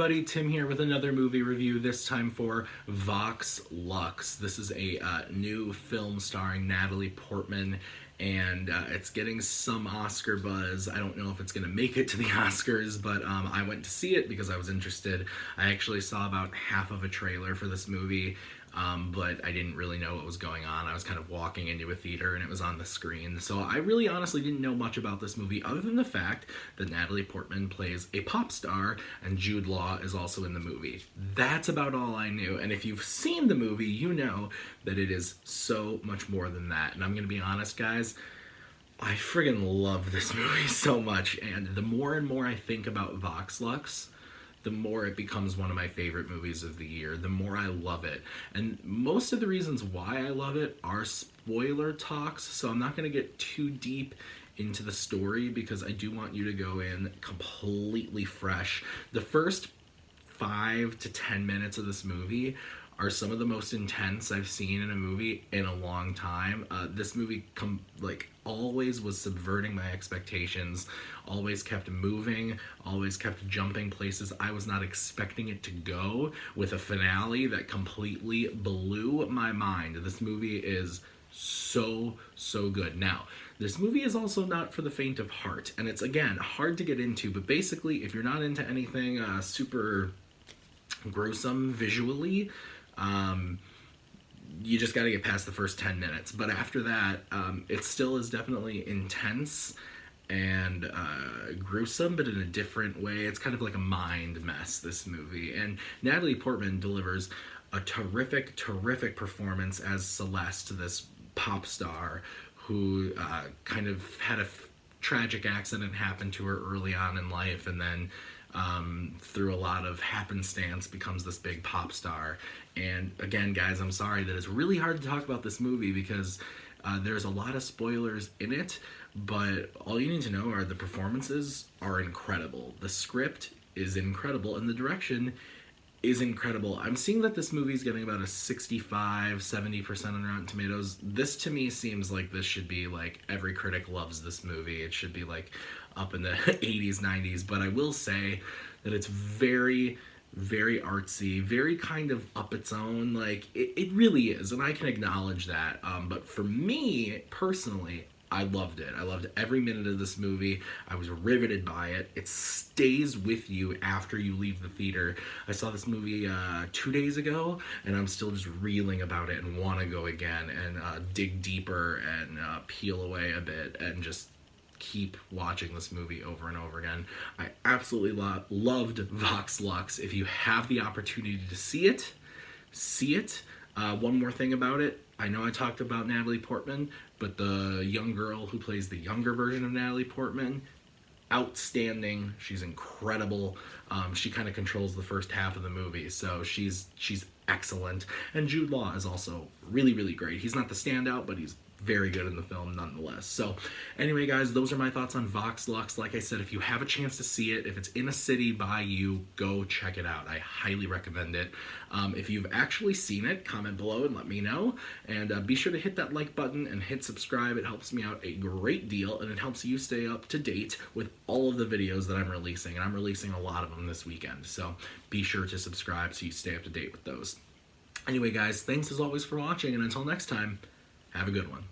everybody, Tim here with another movie review, this time for Vox Lux. This is a new film starring Natalie Portman, and it's getting some Oscar buzz. I don't know if it's going to make it to the Oscars, but I went to see it because I was interested. I actually saw about half of a trailer for this movie, but I didn't really know what was going on. I was kind of walking into a theater and it was on the screen. So I really honestly didn't know much about this movie other than the fact that Natalie Portman plays a pop star and Jude Law is also in the movie. That's about all I knew. And if you've seen the movie, you know that it is so much more than that. And I'm going to be honest, guys, I friggin' love this movie so much. And the more and more I think about Vox Lux, the more it becomes one of my favorite movies of the year, the more I love it. And most of the reasons why I love it are spoiler talks, so I'm not going to get too deep into the story because I do want you to go in completely fresh. The first 5 to 10 minutes of this movie are some of the most intense I've seen in a movie in a long time. This movie always was subverting my expectations, always kept moving, always kept jumping places I was not expecting it to go, with a finale that completely blew my mind. This movie is so good. Now, this movie is also not for the faint of heart, and it's, again, hard to get into, but basically, if you're not into anything super gruesome visually, you just got to get past the first 10 minutes. But after that, it still is definitely intense and gruesome, but in a different way. It's kind of like a mind mess, this movie. And Natalie Portman delivers a terrific performance as Celeste, this pop star who kind of had a tragic accident happen to her early on in life, and then through a lot of happenstance becomes this big pop star. And again, guys, I'm sorry that it's really hard to talk about this movie because there's a lot of spoilers in it, but all you need to know are the performances are incredible, the script is incredible, and the direction is incredible. I'm seeing that this movie is getting about a 65-70% on Rotten Tomatoes. This to me seems like this should be like every critic loves this movie. It should be like up in the 80s, 90s. But I will say that it's very artsy, very kind of up its own. Like it really is, and I can acknowledge that. But for me personally, I loved it. I loved every minute of this movie. I was riveted by it. It stays with you after you leave the theater. I saw this movie 2 days ago, and I'm still just reeling about it and want to go again and dig deeper and peel away a bit and just keep watching this movie over and over again. I absolutely loved Vox Lux. If you have the opportunity to see it, see it. One more thing about it. I know I talked about Natalie Portman, but the young girl who plays the younger version of Natalie Portman, outstanding. She's incredible. She kind of controls the first half of the movie, so she's excellent. And Jude Law is also really great. He's not the standout, but he's very good in the film nonetheless. So anyway, guys, those are my thoughts on Vox Lux. Like I said, if you have a chance to see it, if it's in a city by you, go check it out. I highly recommend it. If you've actually seen it, comment below and let me know. And be sure to hit that like button and hit subscribe. It helps me out a great deal, and it helps you stay up to date with all of the videos that I'm releasing. And I'm releasing a lot of them this weekend. So be sure to subscribe so you stay up to date with those. Anyway, guys, thanks as always for watching, and until next time, have a good one.